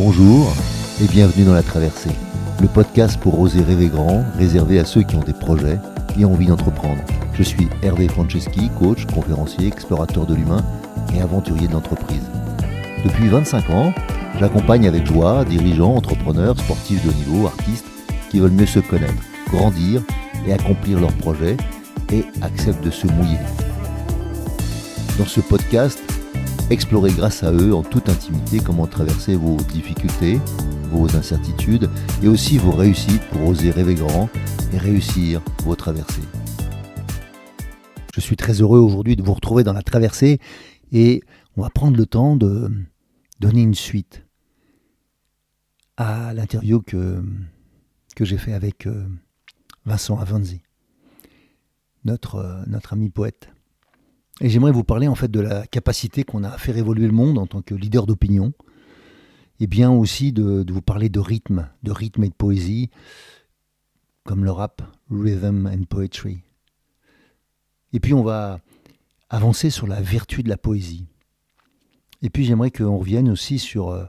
Bonjour et bienvenue dans La Traversée, le podcast pour oser rêver grand, réservé à ceux qui ont des projets et envie d'entreprendre. Je suis Hervé Franceschi, coach, conférencier, explorateur de l'humain et aventurier de l'entreprise. Depuis 25 ans, j'accompagne avec joie dirigeants, entrepreneurs, sportifs de haut niveau, artistes qui veulent mieux se connaître, grandir et accomplir leurs projets et acceptent de se mouiller. Dans ce podcast, explorez grâce à eux en toute intimité comment traverser vos difficultés, vos incertitudes et aussi vos réussites pour oser rêver grand et réussir vos traversées. Je suis très heureux aujourd'hui de vous retrouver dans La Traversée et on va prendre le temps de donner une suite à l'interview que j'ai fait avec Vincent Avanzi, notre ami poète. Et j'aimerais vous parler en fait de la capacité qu'on a à faire évoluer le monde en tant que leader d'opinion, et bien aussi de vous parler de rythme et de poésie, comme le rap, rhythm and poetry. Et puis on va avancer sur la vertu de la poésie. Et puis j'aimerais qu'on revienne aussi sur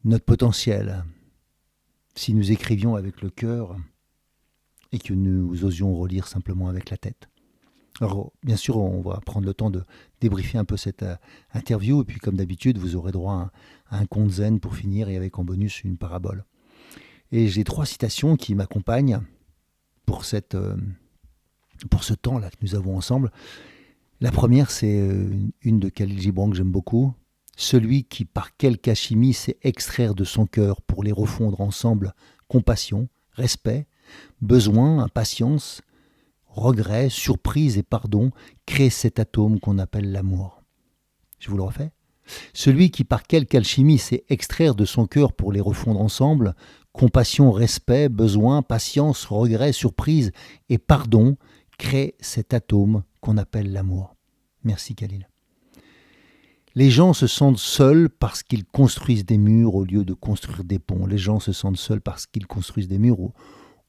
notre potentiel. Si nous écrivions avec le cœur et que nous osions relire simplement avec la tête. Alors, bien sûr, on va prendre le temps de débriefer un peu cette interview. Et puis, comme d'habitude, vous aurez droit à un conte zen pour finir et avec en bonus une parabole. Et j'ai 3 citations qui m'accompagnent pour ce temps-là que nous avons ensemble. La première, c'est une de Khalil Gibran que j'aime beaucoup. Celui qui, par quelque alchimie, sait extraire de son cœur pour les refondre ensemble compassion, respect, besoin, impatience, regret, surprise et pardon, crée cet atome qu'on appelle l'amour. Je vous le refais. Celui qui par quelque alchimie sait extraire de son cœur pour les refondre ensemble, compassion, respect, besoin, patience, regret, surprise et pardon, crée cet atome qu'on appelle l'amour. Merci Khalil. Les gens se sentent seuls parce qu'ils construisent des murs au lieu de construire des ponts. Les gens se sentent seuls parce qu'ils construisent des murs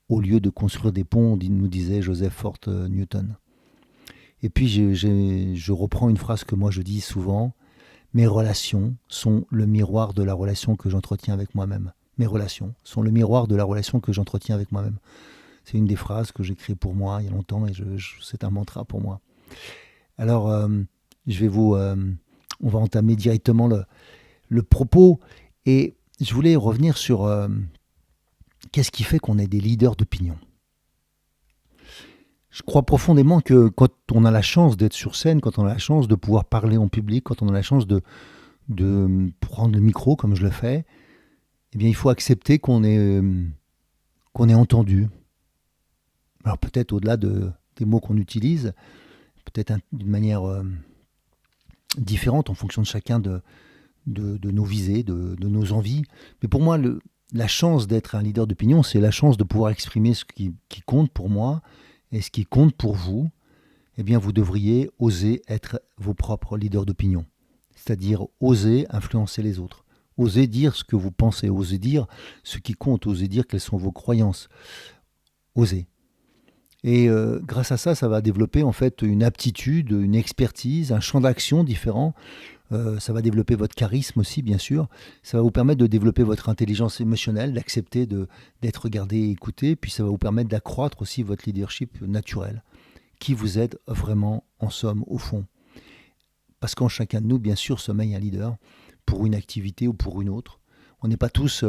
au lieu de construire des ponts, nous disait Joseph Fort Newton. Et puis je reprends une phrase que moi je dis souvent, mes relations sont le miroir de la relation que j'entretiens avec moi-même. Mes relations sont le miroir de la relation que j'entretiens avec moi-même. C'est une des phrases que j'ai créées pour moi il y a longtemps et c'est un mantra pour moi. Alors, on va entamer directement le propos et je voulais revenir sur qu'est-ce qui fait qu'on est des leaders d'opinion. Je crois profondément que quand on a la chance d'être sur scène, quand on a la chance de pouvoir parler en public, quand on a la chance de prendre le micro comme je le fais, eh bien il faut accepter qu'on est entendu. Alors peut-être au-delà des mots qu'on utilise, peut-être d'une manière différente en fonction de chacun de nos visées, de nos envies. Mais pour moi, la chance d'être un leader d'opinion, c'est la chance de pouvoir exprimer ce qui compte pour moi et ce qui compte pour vous. Eh bien, vous devriez oser être vos propres leaders d'opinion. C'est-à-dire oser influencer les autres. Oser dire ce que vous pensez, oser dire ce qui compte, oser dire quelles sont vos croyances. Oser. Et grâce à ça, ça va développer en fait une aptitude, une expertise, un champ d'action différent. Ça va développer votre charisme aussi, bien sûr. Ça va vous permettre de développer votre intelligence émotionnelle, d'accepter d'être regardé et écouté. Puis ça va vous permettre d'accroître aussi votre leadership naturel, qui vous aide vraiment, en somme, au fond. Parce qu'en chacun de nous, bien sûr, sommeille un leader pour une activité ou pour une autre. On n'est pas tous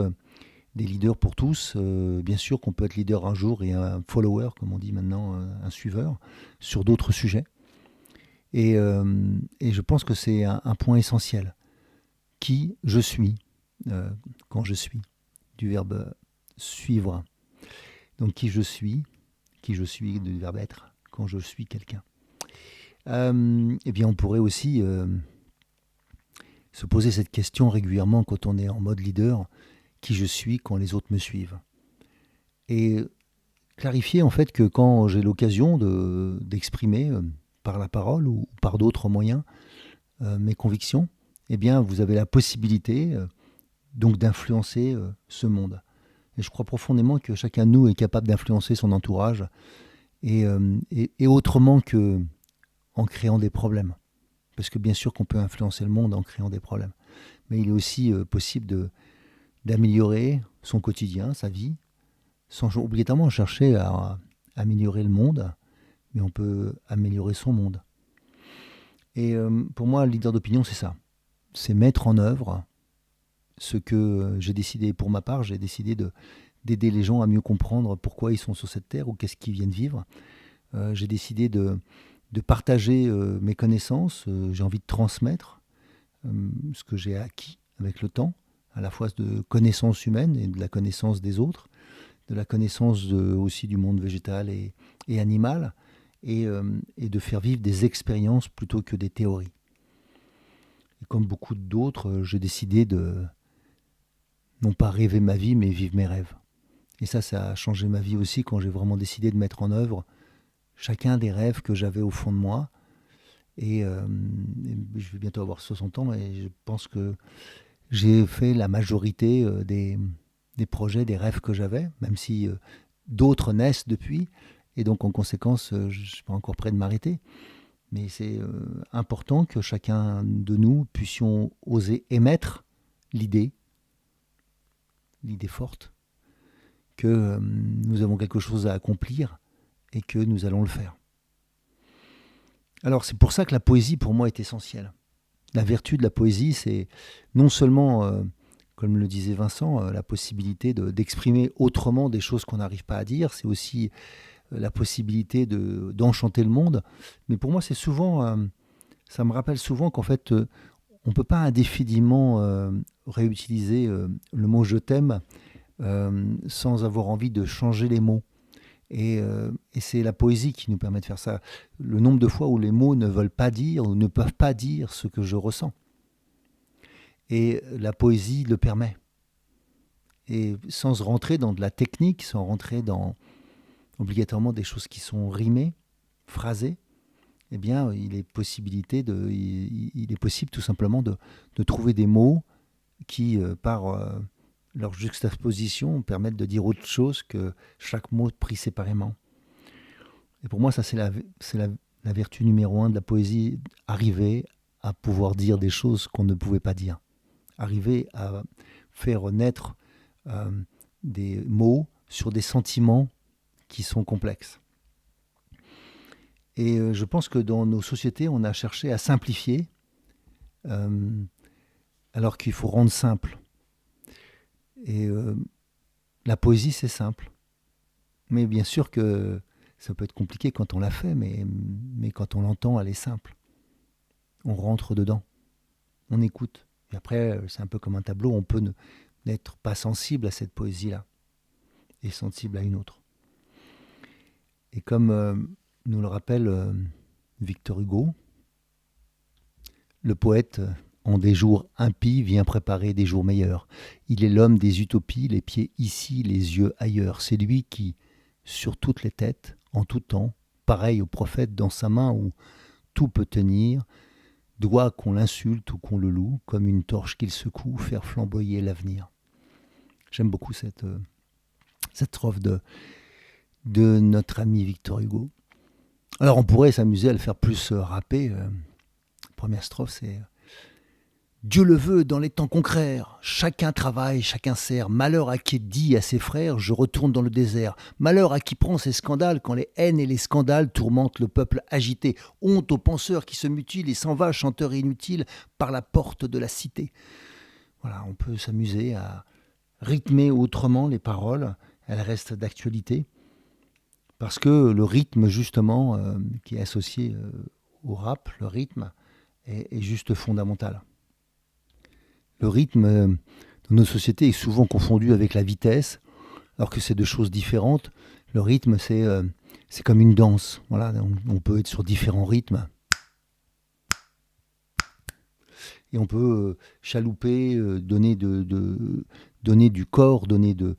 des leaders pour tous. Bien sûr qu'on peut être leader un jour et un follower, comme on dit maintenant, un suiveur, sur d'autres sujets. Et je pense que c'est un point essentiel. Qui je suis quand je suis, du verbe suivre. Donc qui je suis du verbe être, quand je suis quelqu'un. Eh bien on pourrait aussi se poser cette question régulièrement quand on est en mode leader, qui je suis quand les autres me suivent. Et clarifier en fait que quand j'ai l'occasion d'exprimer par la parole ou par d'autres moyens mes convictions, eh bien vous avez la possibilité donc d'influencer ce monde. Et je crois profondément que chacun de nous est capable d'influencer son entourage et autrement que en créant des problèmes. Parce que bien sûr qu'on peut influencer le monde en créant des problèmes. Mais il est aussi possible d'améliorer son quotidien, sa vie, sans obligatoirement chercher à améliorer le monde, mais on peut améliorer son monde. Et pour moi, le leader d'opinion, c'est ça. C'est mettre en œuvre ce que j'ai décidé. Pour ma part, j'ai décidé d'aider les gens à mieux comprendre pourquoi ils sont sur cette terre ou qu'est-ce qu'ils viennent vivre. J'ai décidé de partager mes connaissances. J'ai envie de transmettre ce que j'ai acquis avec le temps, à la fois de connaissances humaines et de la connaissance des autres, de la connaissance aussi du monde végétal et animal, et de faire vivre des expériences plutôt que des théories. Et comme beaucoup d'autres, j'ai décidé de non pas rêver ma vie, mais vivre mes rêves. Et ça a changé ma vie aussi quand j'ai vraiment décidé de mettre en œuvre chacun des rêves que j'avais au fond de moi. Et je vais bientôt avoir 60 ans et je pense que j'ai fait la majorité des projets, des rêves que j'avais, même si d'autres naissent depuis. Et donc, en conséquence, je ne suis pas encore prêt de m'arrêter. Mais c'est important que chacun de nous puissions oser émettre l'idée forte, que nous avons quelque chose à accomplir et que nous allons le faire. Alors, c'est pour ça que la poésie, pour moi, est essentielle. La vertu de la poésie, c'est non seulement, comme le disait Vincent, la possibilité d'exprimer autrement des choses qu'on n'arrive pas à dire, c'est aussi la possibilité d'enchanter le monde. Mais pour moi, c'est souvent, ça me rappelle souvent qu'en fait, on ne peut pas indéfiniment réutiliser le mot « je t'aime » sans avoir envie de changer les mots. Et c'est la poésie qui nous permet de faire ça. Le nombre de fois où les mots ne veulent pas dire ou ne peuvent pas dire ce que je ressens. Et la poésie le permet. Et sans rentrer dans de la technique, sans rentrer dans obligatoirement des choses qui sont rimées, phrasées, eh bien, il est possible tout simplement de trouver des mots qui, par leur juxtaposition, permettent de dire autre chose que chaque mot pris séparément. Et pour moi, ça, c'est la vertu numéro 1 de la poésie, arriver à pouvoir dire des choses qu'on ne pouvait pas dire. Arriver à faire naître des mots sur des sentiments qui sont complexes. Et je pense que dans nos sociétés, on a cherché à simplifier, alors qu'il faut rendre simple. Et la poésie, c'est simple. Mais bien sûr que ça peut être compliqué quand on l'a fait, mais quand on l'entend, elle est simple. On rentre dedans, on écoute. Et après, c'est un peu comme un tableau, on peut n'être pas sensible à cette poésie-là et sensible à une autre. Et comme nous le rappelle Victor Hugo, le poète, en des jours impies, vient préparer des jours meilleurs. Il est l'homme des utopies, les pieds ici, les yeux ailleurs. C'est lui qui, sur toutes les têtes, en tout temps, pareil au prophète dans sa main où tout peut tenir, doit qu'on l'insulte ou qu'on le loue, comme une torche qu'il secoue, faire flamboyer l'avenir. J'aime beaucoup cette strophe de notre ami Victor Hugo. Alors on pourrait s'amuser à le faire plus rapper. Première strophe, c'est Dieu le veut dans les temps concrets, chacun travaille, chacun sert. Malheur à qui dit à ses frères, je retourne dans le désert. Malheur à qui prend ses scandales quand les haines et les scandales tourmentent le peuple agité. Honte aux penseurs qui se mutilent et s'en va, chanteur inutile, par la porte de la cité. Voilà, on peut s'amuser à rythmer autrement les paroles, elles restent d'actualité. Parce que le rythme, justement, qui est associé au rap, le rythme, est juste fondamental. Le rythme dans nos sociétés est souvent confondu avec la vitesse, alors que c'est deux choses différentes. Le rythme, c'est comme une danse. Voilà, on peut être sur différents rythmes. Et on peut chalouper, donner du corps, donner de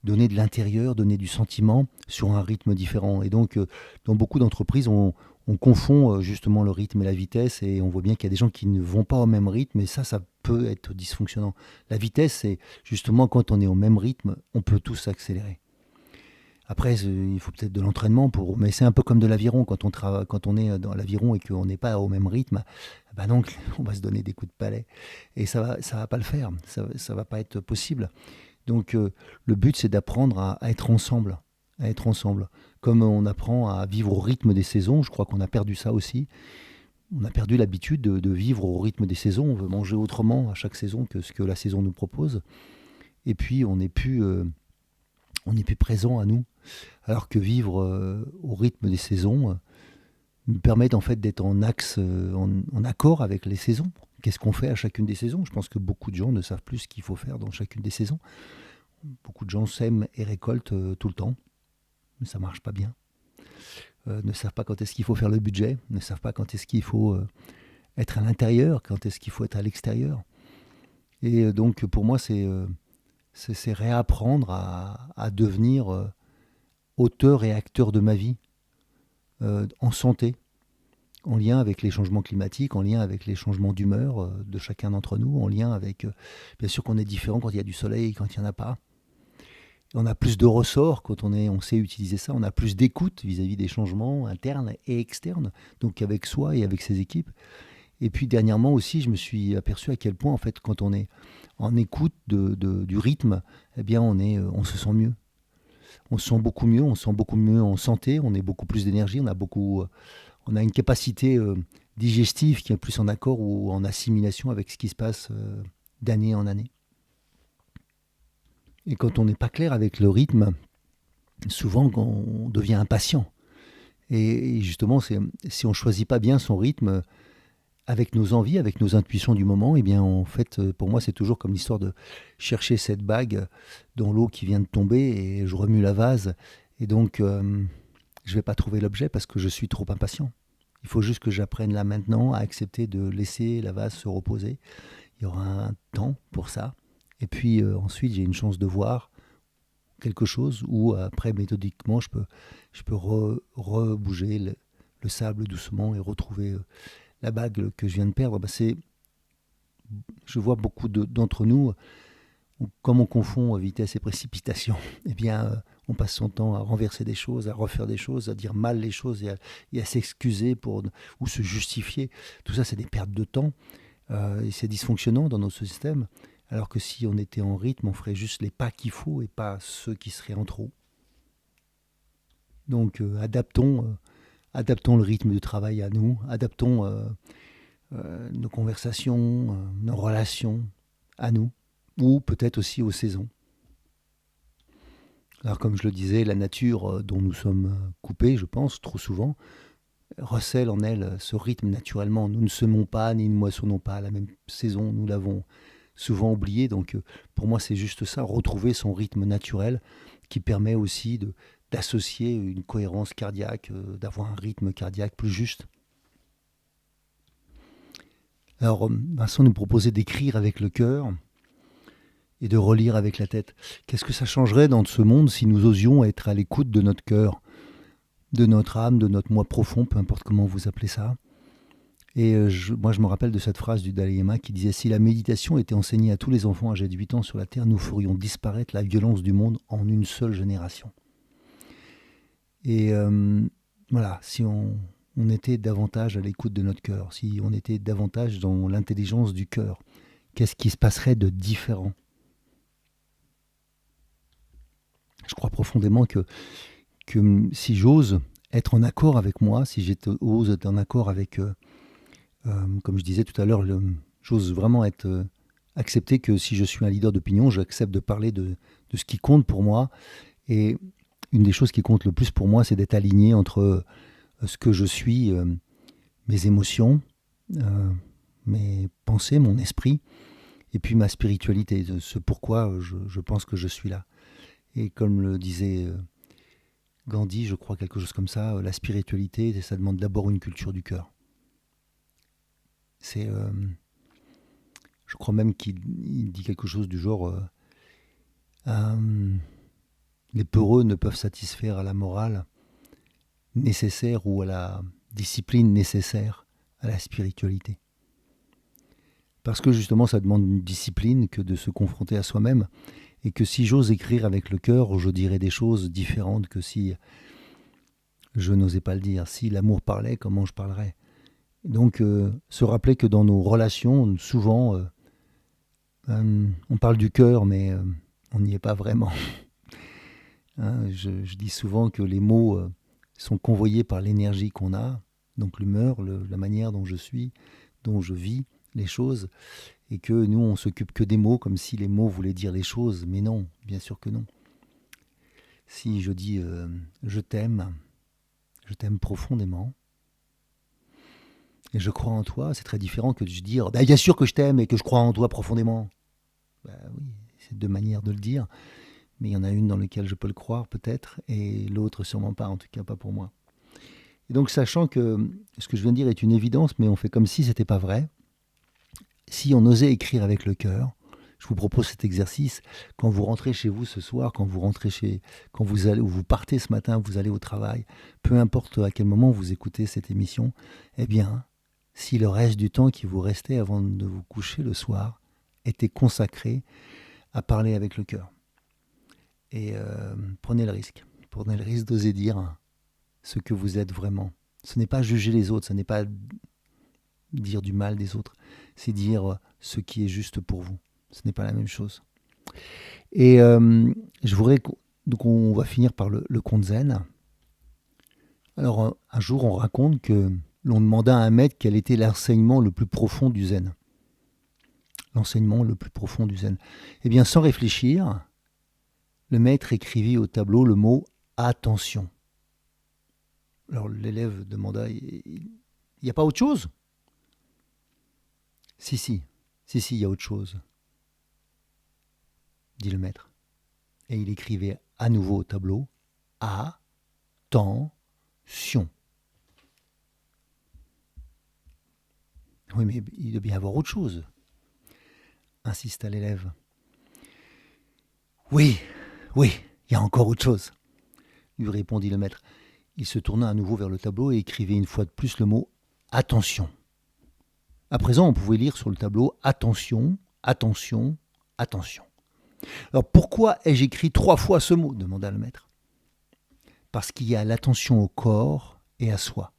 l'intérieur, donner du sentiment sur un rythme différent. Et donc, dans beaucoup d'entreprises, on confond justement le rythme et la vitesse, et on voit bien qu'il y a des gens qui ne vont pas au même rythme, et ça peut être dysfonctionnant. La vitesse, c'est justement quand on est au même rythme, on peut tous accélérer. Après, il faut peut-être de l'entraînement pour. Mais c'est un peu comme de l'aviron quand on est dans l'aviron et qu'on n'est pas au même rythme. Bah donc, on va se donner des coups de palais et ça va pas le faire. Ça va pas être possible. Donc, le but, c'est d'apprendre à être ensemble, à être ensemble. Comme on apprend à vivre au rythme des saisons, je crois qu'on a perdu ça aussi. On a perdu l'habitude de vivre au rythme des saisons. On veut manger autrement à chaque saison que ce que la saison nous propose. Et puis, on n'est plus présent à nous. Alors que vivre au rythme des saisons nous permet en fait d'être en axe, en accord avec les saisons. Qu'est-ce qu'on fait à chacune des saisons? Je pense que beaucoup de gens ne savent plus ce qu'il faut faire dans chacune des saisons. Beaucoup de gens sèment et récoltent tout le temps, mais ça marche pas bien. Ne savent pas quand est-ce qu'il faut faire le budget, ne savent pas quand est-ce qu'il faut être à l'intérieur, quand est-ce qu'il faut être à l'extérieur. Et donc pour moi, c'est réapprendre à devenir auteur et acteur de ma vie, en santé, en lien avec les changements climatiques, en lien avec les changements d'humeur de chacun d'entre nous, en lien avec, bien sûr qu'on est différent quand il y a du soleil et quand il n'y en a pas. On a plus de ressorts quand on sait utiliser ça, on a plus d'écoute vis-à-vis des changements internes et externes, donc avec soi et avec ses équipes. Et puis dernièrement aussi, je me suis aperçu à quel point, en fait, quand on est en écoute du rythme, eh bien, on se sent mieux. On se sent beaucoup mieux en santé, on est beaucoup plus d'énergie, on a une capacité digestive qui est plus en accord ou en assimilation avec ce qui se passe d'année en année. Et quand on n'est pas clair avec le rythme, souvent on devient impatient. Et justement, si on ne choisit pas bien son rythme avec nos envies, avec nos intuitions du moment, eh bien en fait, pour moi, c'est toujours comme l'histoire de chercher cette bague dans l'eau qui vient de tomber et je remue la vase. Et donc, je ne vais pas trouver l'objet parce que je suis trop impatient. Il faut juste que j'apprenne là maintenant à accepter de laisser la vase se reposer. Il y aura un temps pour ça. Et puis ensuite, j'ai une chance de voir quelque chose où après, méthodiquement, je peux rebouger le sable doucement et retrouver la bague que je viens de perdre. Bah, je vois beaucoup d'entre nous, comme on confond vitesse et précipitation, eh bien, on passe son temps à renverser des choses, à refaire des choses, à dire mal les choses et à s'excuser ou se justifier. Tout ça, c'est des pertes de temps et c'est dysfonctionnant dans notre système. Alors que si on était en rythme, on ferait juste les pas qu'il faut et pas ceux qui seraient en trop. Donc, adaptons le rythme du travail à nous, adaptons nos conversations, nos relations à nous, ou peut-être aussi aux saisons. Alors comme je le disais, la nature dont nous sommes coupés, je pense, trop souvent, recèle en elle ce rythme naturellement. Nous ne semons pas, ni ne moissonnons pas à la même saison, nous l'avons souvent oublié. Donc pour moi, c'est juste ça, retrouver son rythme naturel qui permet aussi d'associer une cohérence cardiaque, d'avoir un rythme cardiaque plus juste. Alors Vincent nous proposait d'écrire avec le cœur et de relire avec la tête. Qu'est-ce que ça changerait dans ce monde si nous osions être à l'écoute de notre cœur, de notre âme, de notre moi profond, peu importe comment vous appelez ça. Et moi je me rappelle de cette phrase du Dalai Lama qui disait « Si la méditation était enseignée à tous les enfants âgés de 8 ans sur la Terre, nous ferions disparaître la violence du monde en une seule génération. » Et voilà, si on était davantage à l'écoute de notre cœur, si on était davantage dans l'intelligence du cœur, qu'est-ce qui se passerait de différent? Je crois profondément que si j'ose être en accord avec moi, si j'ose être en accord avec, comme je disais tout à l'heure, j'ose vraiment accepter que si je suis un leader d'opinion, j'accepte de parler de ce qui compte pour moi. Et une des choses qui compte le plus pour moi, c'est d'être aligné entre ce que je suis, mes émotions, mes pensées, mon esprit, et puis ma spiritualité, ce pourquoi je pense que je suis là. Et comme le disait Gandhi, je crois quelque chose comme ça, la spiritualité, ça demande d'abord une culture du cœur. Je crois même qu'il dit quelque chose du genre les peureux ne peuvent satisfaire à la morale nécessaire ou à la discipline nécessaire à la spiritualité. Parce que justement, ça demande une discipline que de se confronter à soi-même. Et que si j'ose écrire avec le cœur, je dirais des choses différentes que si je n'osais pas le dire. Si l'amour parlait, comment je parlerais? Donc, se rappeler que dans nos relations, souvent, on parle du cœur, mais on n'y est pas vraiment. Hein, je dis souvent que les mots sont convoyés par l'énergie qu'on a, donc l'humeur, la manière dont je suis, dont je vis les choses, et que nous, on s'occupe que des mots, comme si les mots voulaient dire les choses, mais non, bien sûr que non. Si je dis je t'aime profondément, et je crois en toi, c'est très différent que de dire bah, bien sûr que je t'aime et que je crois en toi profondément. Bah oui, c'est deux manières de le dire, mais il y en a une dans laquelle je peux le croire peut-être, et l'autre sûrement pas, en tout cas pas pour moi. Et donc sachant que ce que je viens de dire est une évidence, mais on fait comme si c'était pas vrai, si on osait écrire avec le cœur, je vous propose cet exercice, quand vous rentrez chez vous ce soir, quand vous allez, ou vous partez ce matin, vous allez au travail, peu importe à quel moment vous écoutez cette émission, eh bien, si le reste du temps qui vous restait avant de vous coucher le soir était consacré à parler avec le cœur. Et prenez le risque d'oser dire ce que vous êtes vraiment. Ce n'est pas juger les autres, ce n'est pas dire du mal des autres, c'est dire ce qui est juste pour vous. Ce n'est pas la même chose. Et je voudrais... Donc on va finir par le conte zen. Alors un jour on raconte que l'on demanda à un maître quel était l'enseignement le plus profond du zen. L'enseignement le plus profond du zen. Eh bien sans réfléchir, le maître écrivit au tableau le mot « attention ». Alors l'élève demanda « il n'y a pas autre chose ?» Si, il y a autre chose, dit le maître. Et il écrivait à nouveau au tableau « attention ». Oui, mais il doit bien y avoir autre chose, insista l'élève. Oui, il y a encore autre chose, lui répondit le maître. Il se tourna à nouveau vers le tableau et écrivait une fois de plus le mot « attention ». À présent, on pouvait lire sur le tableau « attention, attention, attention ». Alors pourquoi ai-je écrit 3 fois ce mot demanda le maître. Parce qu'il y a l'attention au corps et à soi.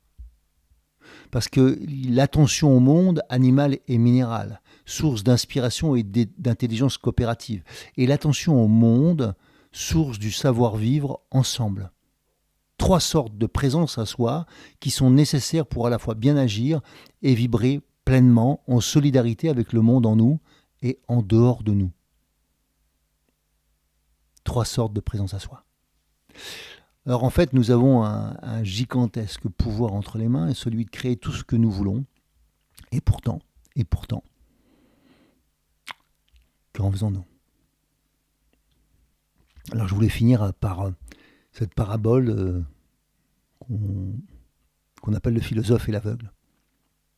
Parce que l'attention au monde animal et minéral, source d'inspiration et d'intelligence coopérative. Et l'attention au monde, source du savoir-vivre ensemble. 3 sortes de présence à soi qui sont nécessaires pour à la fois bien agir et vibrer pleinement en solidarité avec le monde en nous et en dehors de nous. 3 sortes de présence à soi. Alors en fait, nous avons un gigantesque pouvoir entre les mains, et celui de créer tout ce que nous voulons. Et pourtant, qu'en faisons-nous? Alors je voulais finir par cette parabole qu'on appelle le philosophe et l'aveugle.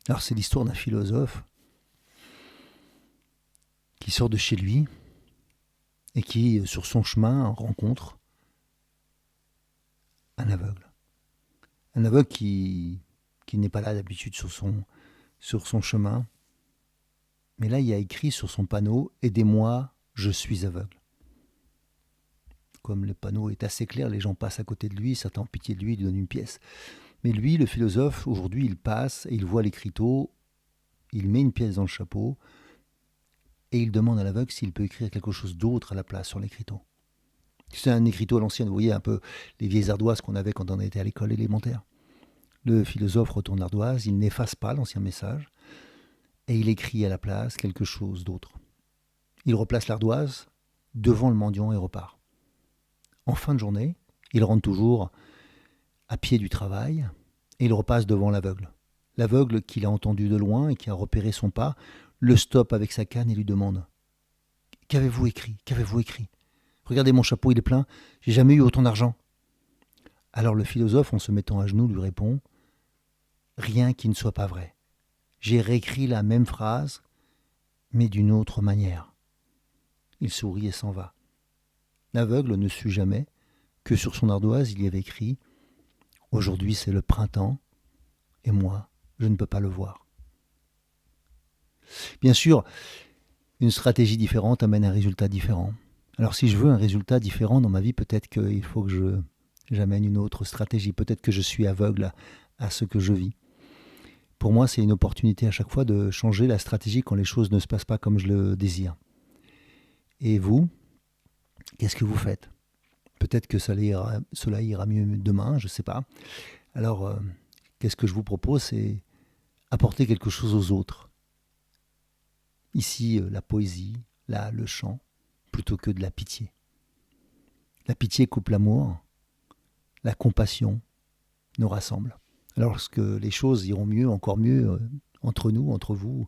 Alors c'est l'histoire d'un philosophe qui sort de chez lui et qui, sur son chemin, rencontre un aveugle. Un aveugle qui n'est pas là d'habitude sur son chemin. Mais là, il y a écrit sur son panneau « Aidez-moi, je suis aveugle ». Comme le panneau est assez clair, les gens passent à côté de lui, certains ont pitié de lui, ils lui donnent une pièce. Mais lui, le philosophe, aujourd'hui, il passe et il voit l'écriteau, il met une pièce dans le chapeau et il demande à l'aveugle s'il peut écrire quelque chose d'autre à la place sur l'écriteau. C'est un écriteau à l'ancienne, vous voyez un peu les vieilles ardoises qu'on avait quand on était à l'école élémentaire. Le philosophe retourne l'ardoise, il n'efface pas l'ancien message et il écrit à la place quelque chose d'autre. Il replace l'ardoise devant le mendiant et repart. En fin de journée, il rentre toujours à pied du travail et il repasse devant l'aveugle. L'aveugle qu'il a entendu de loin et qui a repéré son pas, le stoppe avec sa canne et lui demande « Qu'avez-vous écrit ? Qu'avez-vous écrit ? Regardez mon chapeau, il est plein, j'ai jamais eu autant d'argent. » Alors le philosophe, en se mettant à genoux, lui répond « Rien qui ne soit pas vrai. J'ai réécrit la même phrase, mais d'une autre manière. » Il sourit et s'en va. L'aveugle ne sut jamais que sur son ardoise il y avait écrit « Aujourd'hui c'est le printemps, et moi, je ne peux pas le voir. » Bien sûr, une stratégie différente amène un résultat différent. Alors si je veux un résultat différent dans ma vie, peut-être qu'il faut que j'amène une autre stratégie. Peut-être que je suis aveugle à ce que je vis. Pour moi, c'est une opportunité à chaque fois de changer la stratégie quand les choses ne se passent pas comme je le désire. Et vous, qu'est-ce que vous faites ? Peut-être que cela ira mieux demain, je ne sais pas. Alors, qu'est-ce que je vous propose ? C'est apporter quelque chose aux autres. Ici, la poésie, là, le chant, plutôt que de la pitié. La pitié coupe l'amour, la compassion nous rassemble. Alors, lorsque les choses iront mieux, encore mieux, entre nous, entre vous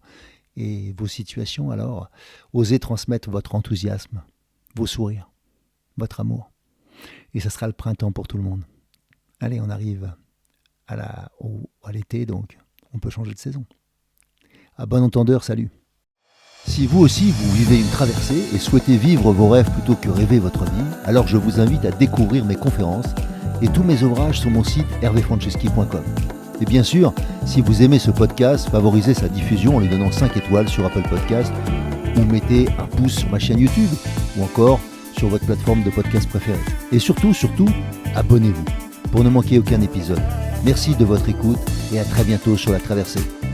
et vos situations, alors osez transmettre votre enthousiasme, vos sourires, votre amour. Et ça sera le printemps pour tout le monde. Allez, on arrive à l'été, donc on peut changer de saison. À bon entendeur, salut. Si vous aussi vous vivez une traversée et souhaitez vivre vos rêves plutôt que rêver votre vie, alors je vous invite à découvrir mes conférences et tous mes ouvrages sur mon site hervéfranceschi.com. Et bien sûr, si vous aimez ce podcast, favorisez sa diffusion en lui donnant 5 étoiles sur Apple Podcast ou mettez un pouce sur ma chaîne YouTube ou encore sur votre plateforme de podcast préférée. Et surtout, abonnez-vous pour ne manquer aucun épisode. Merci de votre écoute et à très bientôt sur La Traversée.